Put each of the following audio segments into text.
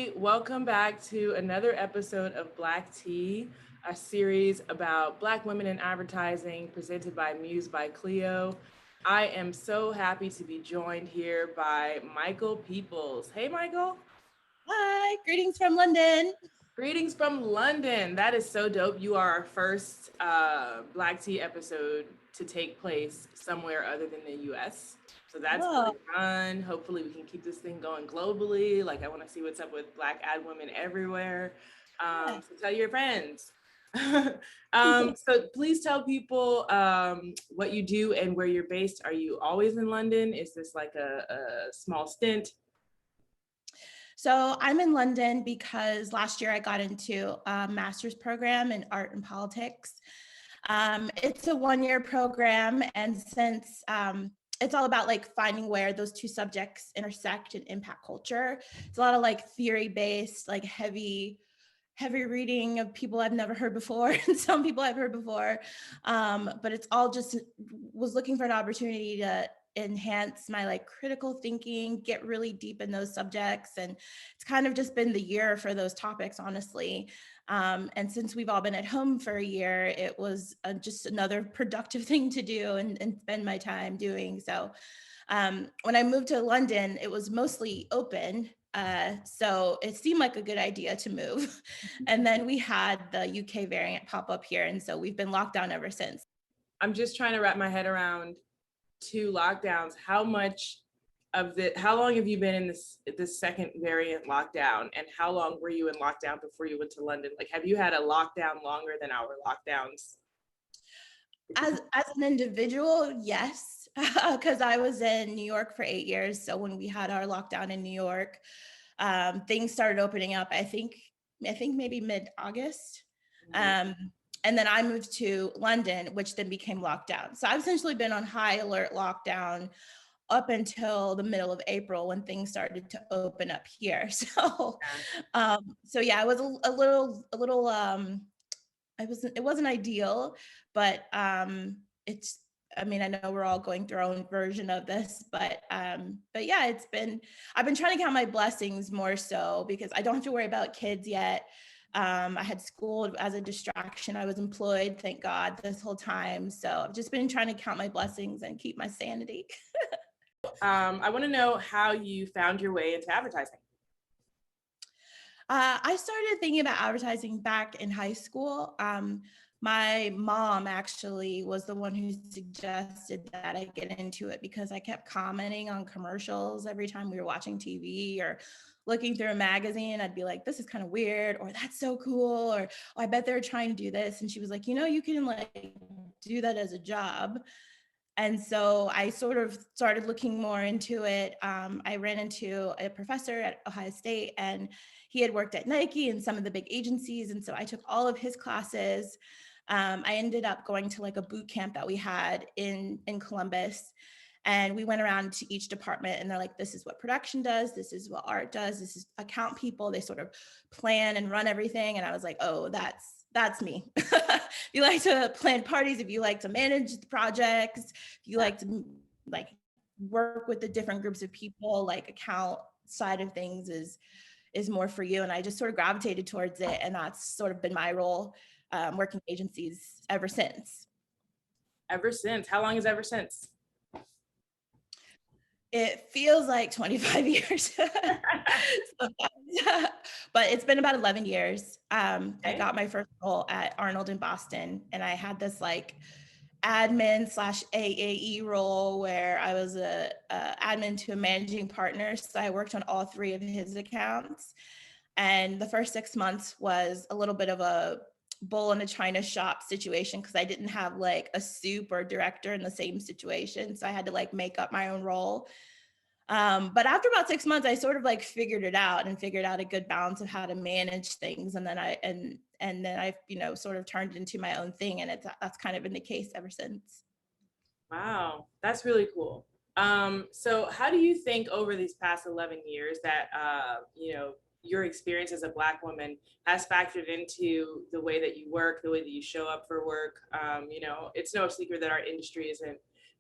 everybody. Welcome back to another episode of Black Tea, a series about Black women in advertising presented by Muse by Cleo. I am so happy to be joined here by Mychel Peoples. Hey, Mychel. Hi, greetings from London. Greetings from London. That is so dope. You are our first Black Tea episode to take place somewhere other than the US. So that's Oh, really fun. Hopefully, we can keep this thing going globally. Like, I want to see what's up with Black ad women everywhere. yeah. So tell your friends. So please tell people what you do and where you're based. Are you always in London? Is this like a small stint? So I'm in London because last year I got into a master's program in art and politics. It's a one-year program, and since it's all about like finding where those two subjects intersect and impact culture, it's a lot of like theory-based, like heavy reading of people I've never heard before and some people I've heard before. But it's all just was looking for an opportunity to enhance my like critical thinking, get really deep in those subjects. And it's kind of just been the year for those topics, honestly. And since we've all been at home for a year, it was just another productive thing to do and spend my time doing. So when I moved to London, it was mostly open. So it seemed like a good idea to move. And then we had the UK variant pop up here. And so we've been locked down ever since. I'm just trying to wrap my head around two lockdowns. How long have you been in this second variant lockdown, and how long were you in lockdown before you went to London? Like, have you had a lockdown longer than our lockdowns? As an individual, yes, because I was in New York for 8 years. So when we had our lockdown in New York, things started opening up. I think maybe mid-August. Um, and then I moved to London, which then became lockdown. So I've essentially been on high alert lockdown up until the middle of April when things started to open up here. So yeah, it was a little it wasn't ideal, but it's I mean, I know we're all going through our own version of this, but yeah, I've been trying to count my blessings more so because I don't have to worry about kids yet. I had school as a distraction. I was employed, thank God, this whole time. So I've just been trying to count my blessings and keep my sanity. I want to know how you found your way into advertising. I started thinking about advertising back in high school. My mom actually was the one who suggested that I get into it because I kept commenting on commercials every time we were watching TV or looking through a magazine. I'd be like, this is kind of weird, or that's so cool, or oh, I bet they're trying to do this. And she was like, you can like do that as a job. And so I sort of started looking more into it. I ran into a professor at Ohio State, and he had worked at Nike and some of the big agencies. And so I took all of his classes. I ended up going to like a boot camp that we had in Columbus. And we went around to each department and they're like, this is what production does. This is what art does. This is account people. They sort of plan and run everything. And I was like, oh, that's me. If you like to plan parties, if you like to manage the projects, if you like to like work with the different groups of people, like account side of things is more for you. And I just sort of gravitated towards it. And that's sort of been my role working agencies ever since. Ever since? How long is ever since? It feels like 25 years. But it's been about 11 years. I got my first role at Arnold in Boston, and I had this like admin / AAE role where I was a admin to a managing partner. So I worked on all three of his accounts. And the first 6 months was a little bit of a bull in a china shop situation because I didn't have like a soup or director in the same situation. So I had to like make up my own role. But after about 6 months, I sort of like figured it out and figured out a good balance of how to manage things. And then I sort of turned into my own thing. And that's kind of been the case ever since. Wow, that's really cool. So how do you think over these past 11 years that, your experience as a Black woman has factored into the way that you work, the way that you show up for work? It's no secret that our industry isn't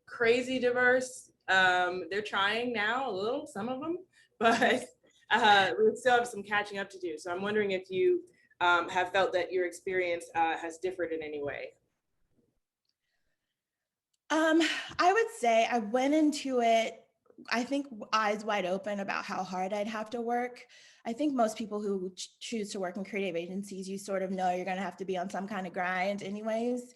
crazy diverse. They're trying now a little, some of them, but we still have some catching up to do. So I'm wondering if you have felt that your experience has differed in any way. Um, I would say I went into it, I think, eyes wide open about how hard I'd have to work. I think most people who choose to work in creative agencies, you sort of know you're going to have to be on some kind of grind anyways.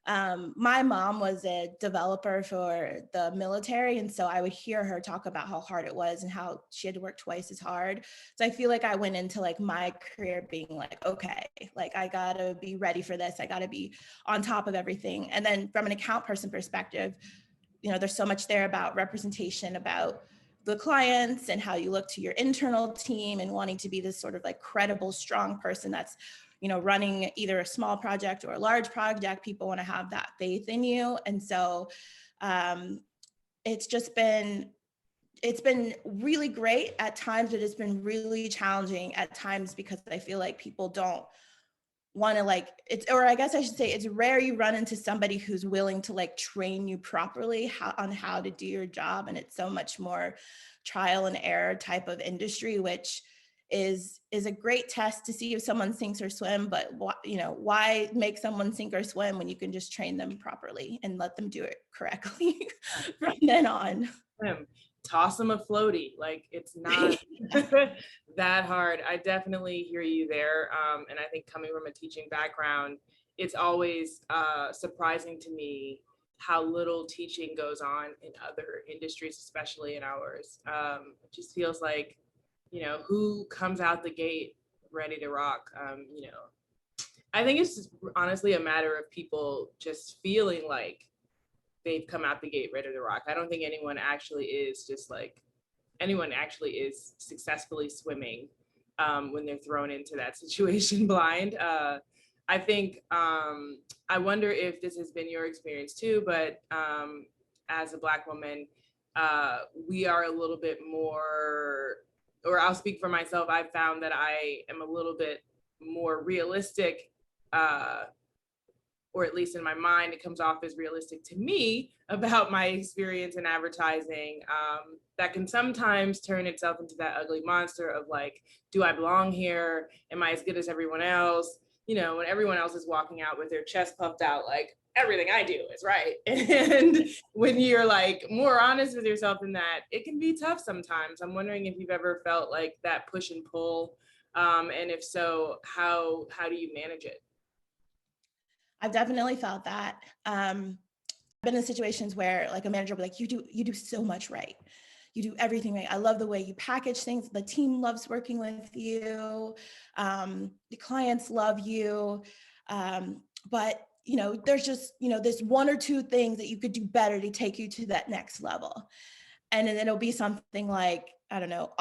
My mom was a developer for the military, and so I would hear her talk about how hard it was and how she had to work twice as hard. So I feel like I went into like my career being like, okay, like I gotta be ready for this. I gotta be on top of everything. And then from an account person perspective, you know, there's so much there about representation, about the clients and how you look to your internal team and wanting to be this sort of like credible, strong person that's, you know, running either a small project or a large project. People want to have that faith in you. And so um, it's just been, it's been really great at times, but it's been really challenging at times because I feel like people don't want to like it's, or I guess I should say it's rare you run into somebody who's willing to like train you properly on how to do your job. And it's so much more trial and error type of industry, which is a great test to see if someone sinks or swim. But you know, why make someone sink or swim when you can just train them properly and let them do it correctly from then on. Him. Toss him a floaty. Like it's not that hard. I definitely hear you there. And I think coming from a teaching background, it's always surprising to me how little teaching goes on in other industries, especially in ours. It just feels like, you know, who comes out the gate ready to rock? You know, I think it's just honestly a matter of people just feeling like they've come out the gate ready to rock. I don't think anyone actually is successfully swimming when they're thrown into that situation blind. I think I wonder if this has been your experience too, but as a Black woman, we are a little bit more, or I'll speak for myself, I've found that I am a little bit more realistic, or at least in my mind, it comes off as realistic to me about my experience in advertising. That can sometimes turn itself into that ugly monster of like, do I belong here? Am I as good as everyone else? You know, when everyone else is walking out with their chest puffed out, like everything I do is right. And when you're like more honest with yourself in that, it can be tough sometimes. I'm wondering if you've ever felt like that push and pull. And if so, how do you manage it? I've definitely felt that. I've been in situations where like a manager will be like, you do so much right. You do everything right. I love the way you package things. The team loves working with you. The clients love you. But you know, there's just, you know, this one or two things that you could do better to take you to that next level. And then it'll be something like, I don't know,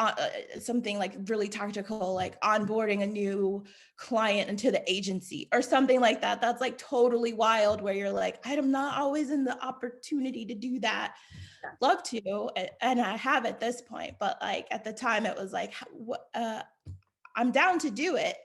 something like really tactical, like onboarding a new client into the agency or something like that. That's like totally wild, where you're like, I'm not always in the opportunity to do that. Love to, and I have at this point, but like at the time it was like, I'm down to do it,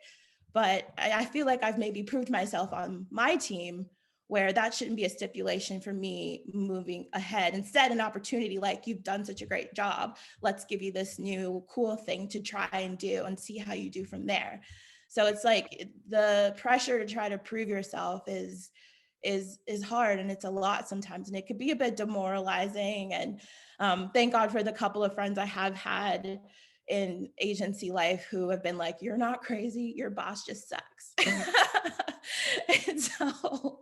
but I feel like I've maybe proved myself on my team where that shouldn't be a stipulation for me moving ahead. Instead, an opportunity like, you've done such a great job. Let's give you this new cool thing to try and do and see how you do from there. So it's like the pressure to try to prove yourself is hard, and it's a lot sometimes, and it could be a bit demoralizing. And thank God for the couple of friends I have had in agency life who have been like, you're not crazy, your boss just sucks. And so,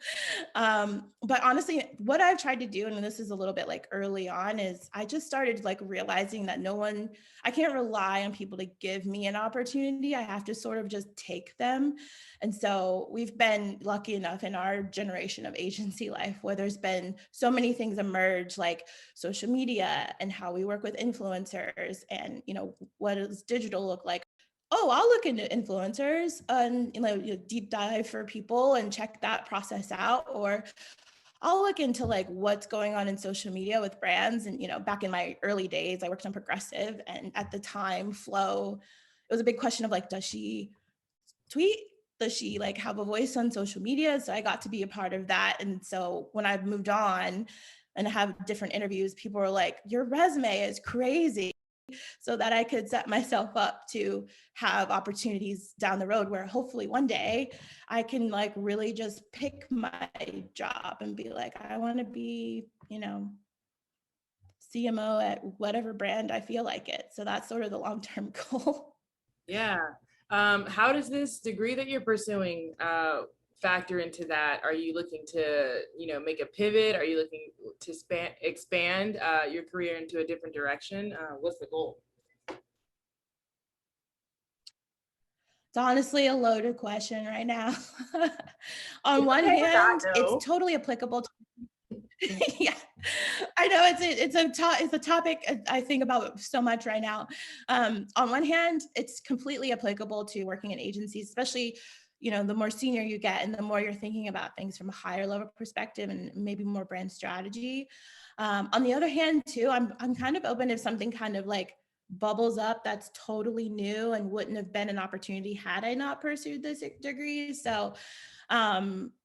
but honestly, what I've tried to do, and this is a little bit like early on, is I just started like realizing that I can't rely on people to give me an opportunity. I have to sort of just take them. And so we've been lucky enough in our generation of agency life where there's been so many things emerge, like social media and how we work with influencers, and, you know, what does digital look like? Oh, I'll look into influencers and, you know, deep dive for people and check that process out. Or I'll look into like what's going on in social media with brands. And, you know, back in my early days, I worked on Progressive, and at the time, Flo, it was a big question of like, does she tweet? Does she like have a voice on social media? So I got to be a part of that. And so when I've moved on and have different interviews, people are like, your resume is crazy. so that I could set myself up to have opportunities down the road where hopefully one day I can like really just pick my job and be like, I want to be, CMO at whatever brand I feel like it. So that's sort of the long-term goal. Yeah. How does this degree that you're pursuing factor into that? Are you looking to, make a pivot? Are you looking to expand your career into a different direction? What's the goal? It's honestly a loaded question right now. On It's one okay to not hand, it's know. totally applicable to yeah, I know it's a topic I think about so much right now. On one hand, it's completely applicable to working in agencies, especially the more senior you get and the more you're thinking about things from a higher level perspective and maybe more brand strategy. On the other hand, too, I'm kind of open if something kind of like bubbles up that's totally new and wouldn't have been an opportunity had I not pursued this degree. So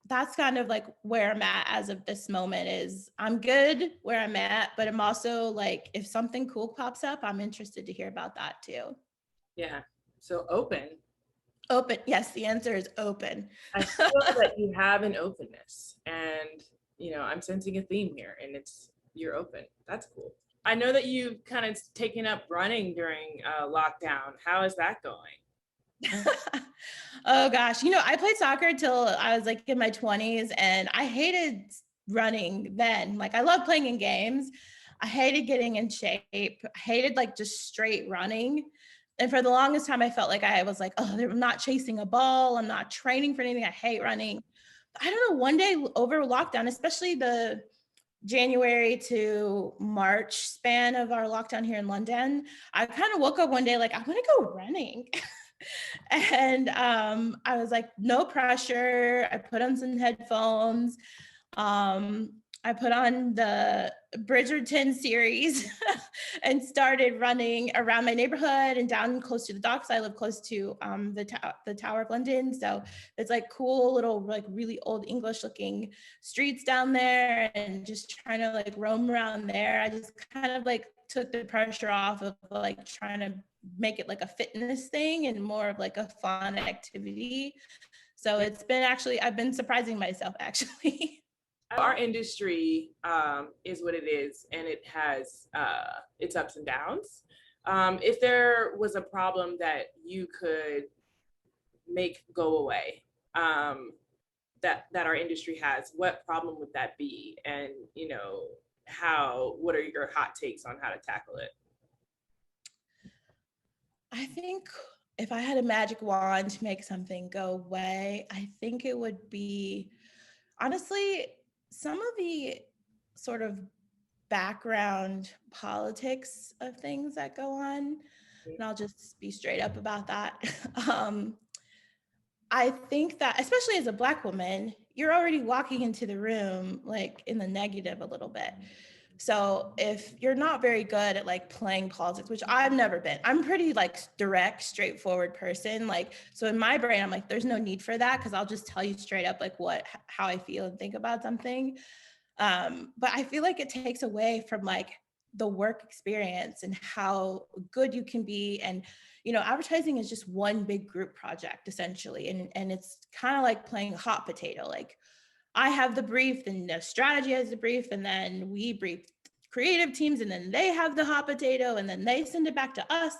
that's kind of like where I'm at as of this moment. Is I'm good where I'm at, but I'm also like, if something cool pops up, I'm interested to hear about that too. Yeah. So open. Open. Yes, the answer is open. I feel that you have an openness, and I'm sensing a theme here, and you're open. That's cool. I know that you've kind of taken up running during lockdown. How is that going? Oh gosh, I played soccer till I was like in my 20s and I hated running then. Like I love playing in games. I hated getting in shape. I hated like just straight running. And for the longest time I felt like I was like, oh, I'm not chasing a ball. I'm not training for anything. I hate running. I don't know, one day over lockdown, especially the January to March span of our lockdown here in London, I kind of woke up one day like, I want to go running. And I was like, no pressure. I put on some headphones. Um, I put on the Bridgerton series and started running around my neighborhood and down close to the docks. I live close to the Tower of London. So it's like cool little, like really old English looking streets down there and just trying to like roam around there. I just kind of like took the pressure off of like trying to make it like a fitness thing and more of like a fun activity. So it's been actually, I've been surprising myself actually. Our industry is what it is, and it has its ups and downs. If there was a problem that you could make go away, that our industry has, what problem would that be? And what are your hot takes on how to tackle it? I think if I had a magic wand to make something go away, I think it would be honestly some of the sort of background politics of things that go on. And I'll just be straight up about that. um, I think that, especially as a Black woman, you're already walking into the room like in the negative a little bit. So if you're not very good at like playing politics, which I've never been, I'm pretty like direct, straightforward person. Like, so in my brain, I'm like, there's no need for that because I'll just tell you straight up like how I feel and think about something. But I feel like it takes away from like the work experience and how good you can be. And, advertising is just one big group project essentially. And it's kind of like playing hot potato. Like I have the brief and the strategy has the brief, and then we brief creative teams and then they have the hot potato and then they send it back to us.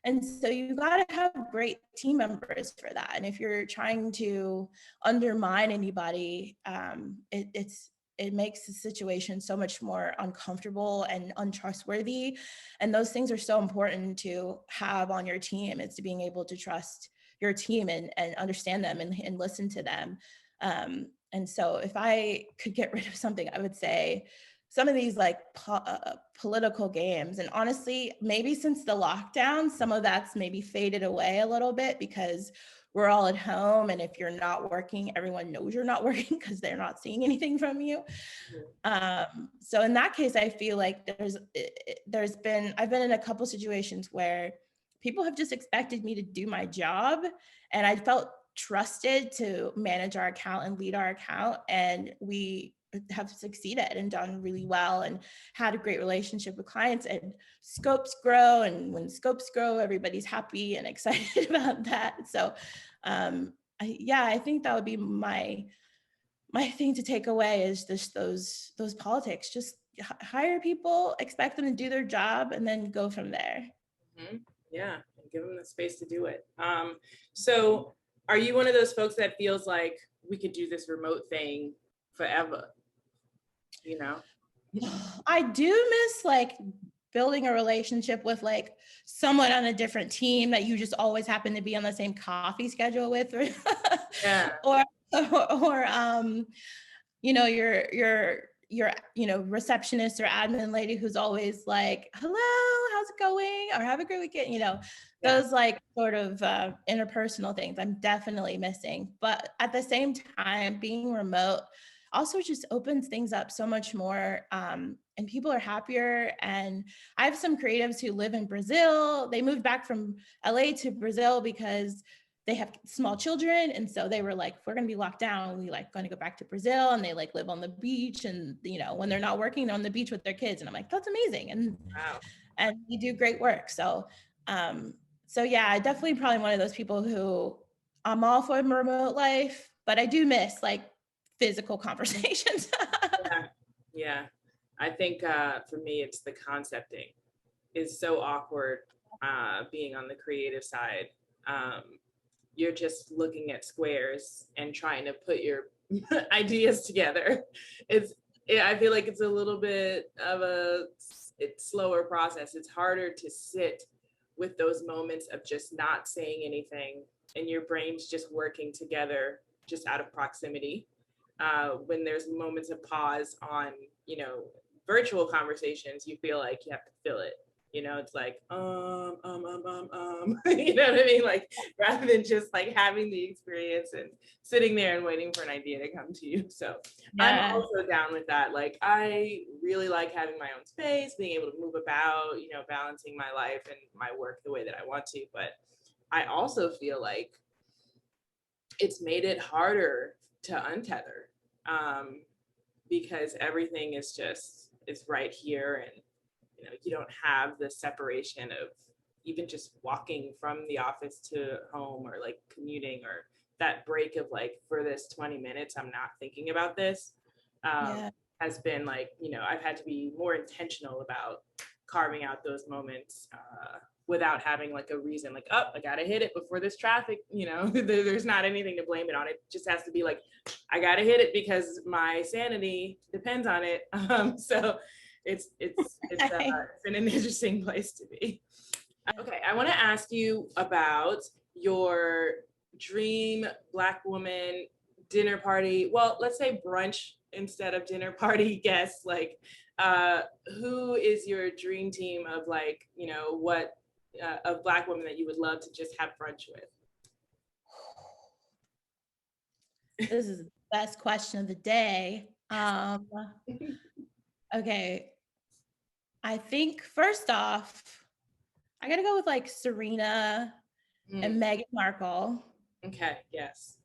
And so you got to have great team members for that. And if you're trying to undermine anybody, it makes the situation so much more uncomfortable and untrustworthy. And those things are so important to have on your team. It's being able to trust your team and understand them and listen to them. And so if I could get rid of something, I would say some of these like political games. And honestly, maybe since the lockdown, some of that's maybe faded away a little bit because we're all at home. And if you're not working, everyone knows you're not working because they're not seeing anything from you. So in that case, I feel like I've been in a couple situations where people have just expected me to do my job. And I felt trusted to manage our account and lead our account. And we have succeeded and done really well and had a great relationship with clients, and scopes grow. And when scopes grow, everybody's happy and excited about that. So I think that would be my thing to take away, is just those politics. Just hire people, expect them to do their job, and then go from there. Mm-hmm. Yeah, and give them the space to do it. So are you one of those folks that feels like we could do this remote thing forever? You know? I do miss like building a relationship with like someone on a different team that you just always happen to be on the same coffee schedule with, or Yeah. or your receptionist or admin lady who's always like, hello, how's it going, or have a great weekend, Yeah. those like sort of interpersonal things I'm definitely missing. But at the same time, being remote also just opens things up so much more, and people are happier. And I have some creatives who live in Brazil. They moved back from LA to Brazil because they have small children, and so they were like, if we're going to be locked down, we like going to go back to Brazil. And they like live on the beach, and when they're not working, they're on the beach with their kids. And I'm like, that's amazing. Wow. And you do great work. So yeah, I definitely probably one of those people who, I'm all for remote life, but I do miss like physical conversations. Yeah. Yeah. I think for me, it's the concepting is so awkward, being on the creative side. You're just looking at squares and trying to put your ideas together. I feel like it's a little bit of it's slower process. It's harder to sit with those moments of just not saying anything and your brain's just working together just out of proximity. When there's moments of pause on, virtual conversations, you feel like you have to fill it. It's like, you know what I mean? Like, rather than just like having the experience and sitting there and waiting for an idea to come to you. So I'm also down with that. Like, I really like having my own space, being able to move about, balancing my life and my work the way that I want to. But I also feel like it's made it harder to untether, because everything is right here, and you don't have the separation of even just walking from the office to home, or like commuting, or that break of like, for this 20 minutes I'm not thinking about this, has been like, I've had to be more intentional about carving out those moments, without having like a reason, like, oh, I gotta hit it before this traffic, there's not anything to blame it on. It just has to be like, I gotta hit it because my sanity depends on it. So it's an interesting place to be. Okay, I want to ask you about your dream Black woman dinner party. Well, let's say brunch instead of dinner party guests. Like, who is your dream team of like, what of Black women that you would love to just have brunch with? This is the best question of the day. Okay. I think first off, I gotta go with like Serena and Meghan Markle. Okay, yes.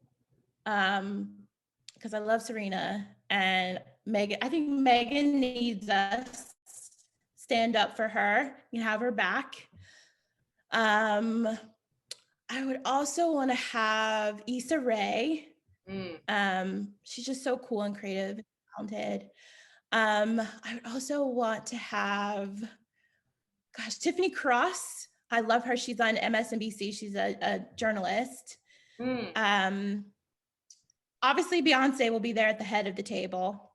Because I love Serena, and Meghan. I think Meghan needs us stand up for her and have her back. I would also want to have Issa Rae. She's just so cool and creative and talented. I would also want to have, Tiffany Cross. I love her. She's on MSNBC. She's a journalist. Obviously, Beyonce will be there at the head of the table.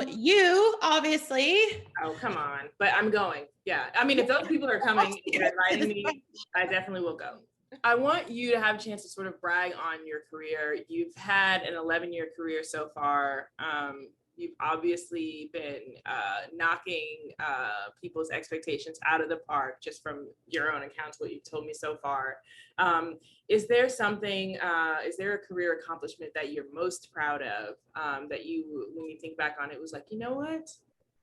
You obviously. Oh, come on. But I'm going. Yeah. I mean, if those people are coming, they're inviting me, I definitely will go. I want you to have a chance to sort of brag on your career. You've had an 11-year career so far. You've obviously been knocking people's expectations out of the park, just from your own accounts, what you've told me so far. Is there a career accomplishment that you're most proud of, that you, when you think back on it, was like, you know what?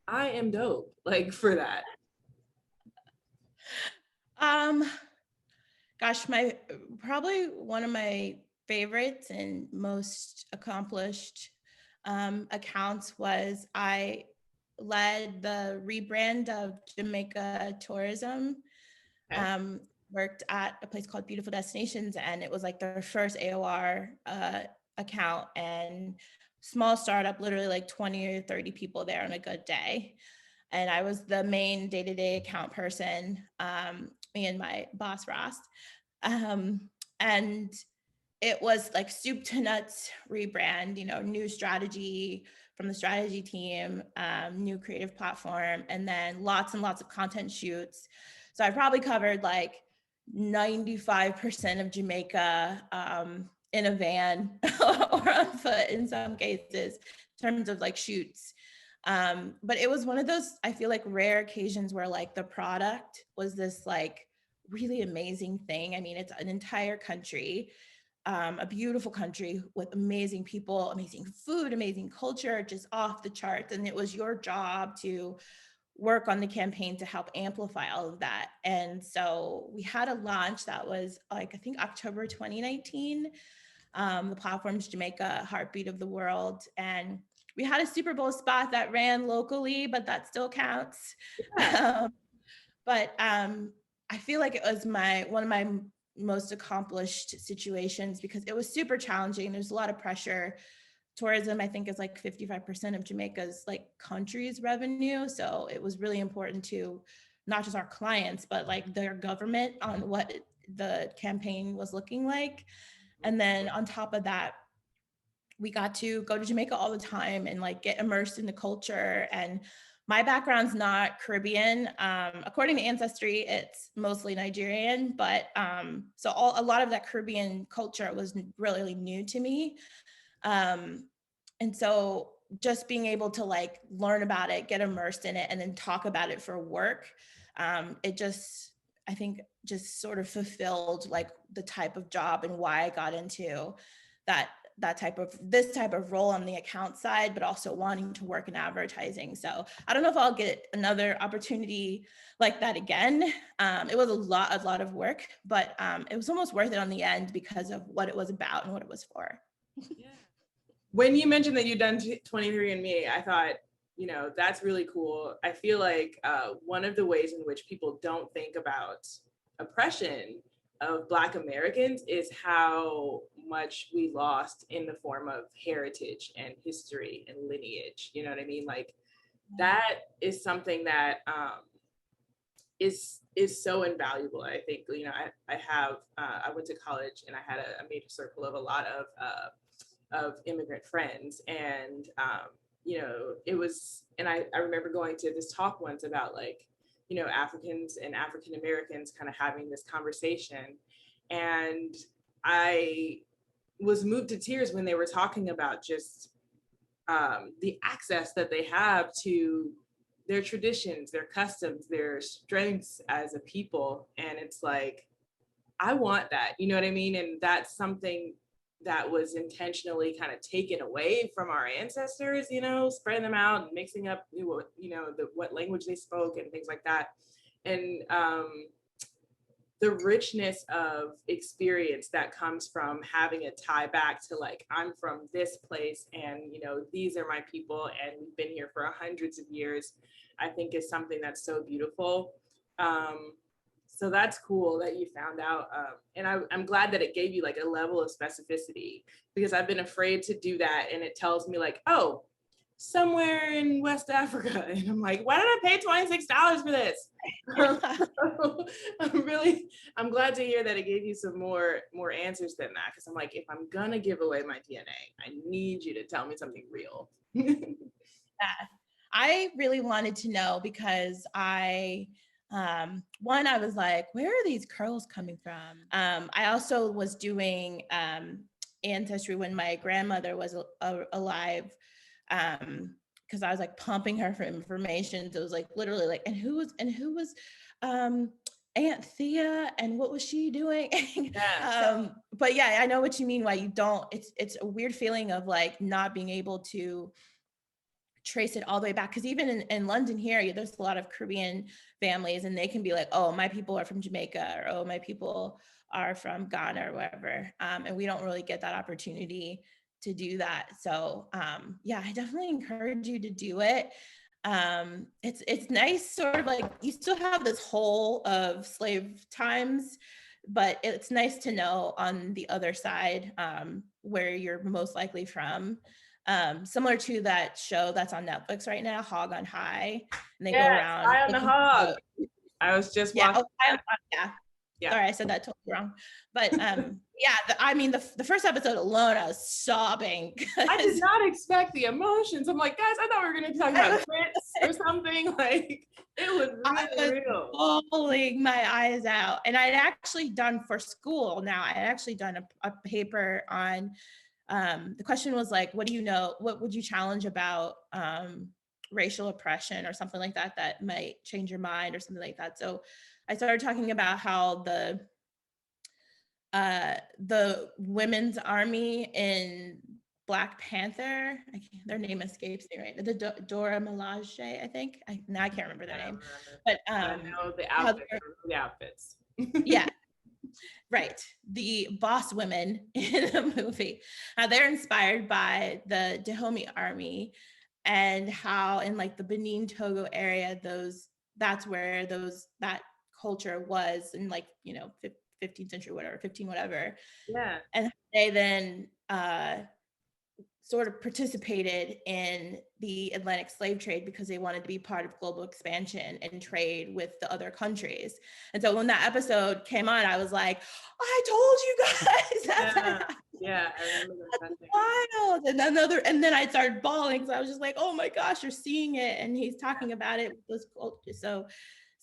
I am dope, like, for that? Gosh, probably one of my favorites and most accomplished accounts was I led the rebrand of Jamaica tourism. Okay. Worked at a place called Beautiful Destinations, and it was like their first AOR account, and small startup, literally like 20 or 30 people there on a good day. And I was the main day-to-day account person, me and my boss Ross. And it was like soup to nuts rebrand, new strategy from the strategy team, new creative platform, and then lots and lots of content shoots. So I probably covered like 95% of Jamaica in a van or on foot in some cases, in terms of like shoots. But it was one of those, I feel like, rare occasions where like the product was this like really amazing thing. I mean, it's an entire country, a beautiful country with amazing people, amazing food, amazing culture, just off the charts. And it was your job to work on the campaign to help amplify all of that. And so we had a launch that was like, I think October 2019. The platform's Jamaica, Heartbeat of the World. And we had a Super Bowl spot that ran locally, but that still counts. Yeah. But I feel like it was one of my most accomplished situations because it was super challenging. There's a lot of pressure. Tourism, I think, is like 55% of Jamaica's like country's revenue. So it was really important to not just our clients, but like their government on what the campaign was looking like. And then on top of that, we got to go to Jamaica all the time and like get immersed in the culture. And my background's not Caribbean. According to Ancestry, it's mostly Nigerian, but so a lot of that Caribbean culture was really new to me. And so just being able to like learn about it, get immersed in it, and then talk about it for work, it just, I think, just sort of fulfilled like the type of job and why I got into that this type of role on the account side, but also wanting to work in advertising. So I don't know if I'll get another opportunity like that again. It was a lot of work, but it was almost worth it on the end because of what it was about and what it was for. Yeah. When you mentioned that you'd done 23andMe, I thought, that's really cool. I feel like one of the ways in which people don't think about oppression of Black Americans is how much we lost in the form of heritage and history and lineage. You know what I mean? Like that is something that is so invaluable. I think, I went to college and I had a major circle of a lot of immigrant friends, and it was, and I remember going to this talk once about like, Africans and African Americans kind of having this conversation, and I was moved to tears when they were talking about just the access that they have to their traditions, their customs, their strengths as a people. And it's like, I want that, you know what I mean? And that's something that was intentionally kind of taken away from our ancestors, spreading them out and mixing up, what language they spoke and things like that. And the richness of experience that comes from having a tie back to like, I'm from this place and, these are my people and we've been here for hundreds of years, I think is something that's so beautiful. So that's cool that you found out. And I'm glad that it gave you like a level of specificity, because I've been afraid to do that. And it tells me like, oh, somewhere in West Africa. And I'm like, why did I pay $26 for this? I'm glad to hear that it gave you some more answers than that. Cause I'm like, if I'm gonna give away my DNA, I need you to tell me something real. Yeah. I really wanted to know because I was like, where are these curls coming from? I also was doing ancestry when my grandmother was alive, because I was like pumping her for information. So it was like literally like, and who was Aunt Thea and what was she doing? Yeah. But yeah, I know what you mean. Why you don't? It's a weird feeling of like not being able to trace it all the way back, because even in London here, there's a lot of Caribbean families and they can be like, oh, my people are from Jamaica, or oh, my people are from Ghana or wherever. And we don't really get that opportunity to do that. So yeah, I definitely encourage you to do it. It's nice, sort of like you still have this whole of slave times, but it's nice to know on the other side where you're most likely from. Similar to that show that's on Netflix right now, Hog on High, and they go Yes, around Eye on the looking Hog. for, I was just yeah, watching. yeah. Yeah. Sorry, I said that totally wrong. But yeah, I mean, the first episode alone, I was sobbing. I did not expect the emotions. I'm like, guys, I thought we were going to be talking about grits or something. Like, it was really real. Bawling my eyes out. And I'd actually done for school now, I had actually done a paper on, the question was like, what do you know, what would you challenge about racial oppression or something like that, that might change your mind or something like that. So I started talking about how the women's army in Black Panther, their name escapes me right now, the Dora Milaje, I think. Now I can't remember their I don't name, remember. but I know the how outfits. The outfits. yeah, right. The boss women in the movie, how they're inspired by the Dahomey army, and how in like the Benin Togo area, that's where that culture was in, like, 15th century, whatever, 15 whatever. Yeah. And they then sort of participated in the Atlantic slave trade because they wanted to be part of global expansion and trade with the other countries. And so when that episode came on, I was like, I told you guys that. Yeah, I remember that. Wild. And then I started bawling because I was just like, oh my gosh, you're seeing it. And he's talking about it with those cultures. So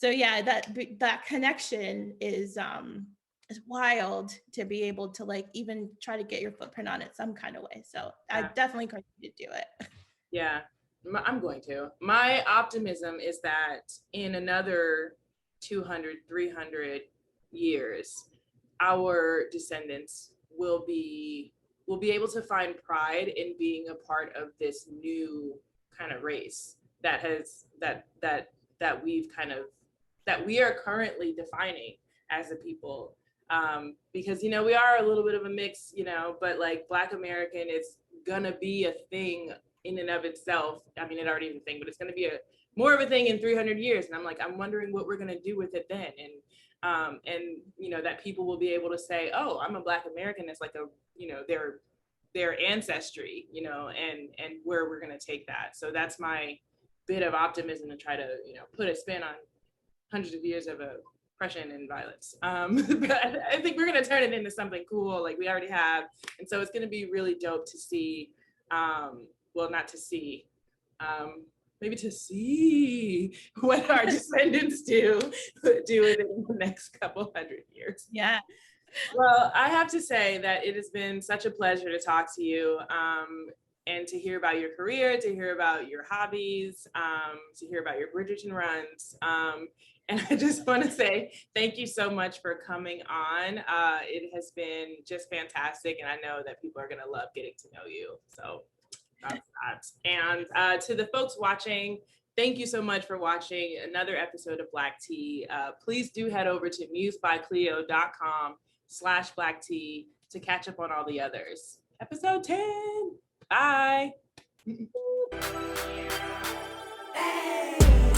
yeah, that connection is wild to be able to like even try to get your footprint on it some kind of way. So I definitely encourage you to do it. Yeah, I'm going to. My optimism is that in another 200, 300 years, our descendants will be able to find pride in being a part of this new kind of race that we've kind of, that we are currently defining as a people. Because, we are a little bit of a mix, but like Black American is gonna be a thing in and of itself. I mean, it already is a thing, but it's gonna be more of a thing in 300 years. And I'm wondering what we're gonna do with it then. And that people will be able to say, oh, I'm a Black American. It's like their ancestry, and where we're gonna take that. So that's my bit of optimism to try to, put a spin on hundreds of years of oppression and violence. But I think we're going to turn it into something cool, like we already have. And so it's going to be really dope to see, not to see, maybe to see what our descendants do with it in the next couple hundred years. Yeah. Well, I have to say that it has been such a pleasure to talk to you. And to hear about your career, to hear about your hobbies, to hear about your Bridgerton runs. And I just want to say thank you so much for coming on. It has been just fantastic. And I know that people are going to love getting to know you. So that's that. And to the folks watching, thank you so much for watching another episode of Black Tea. Please do head over to musebycleo.com/Black Tea to catch up on all the others. Episode 10. Bye. Hey.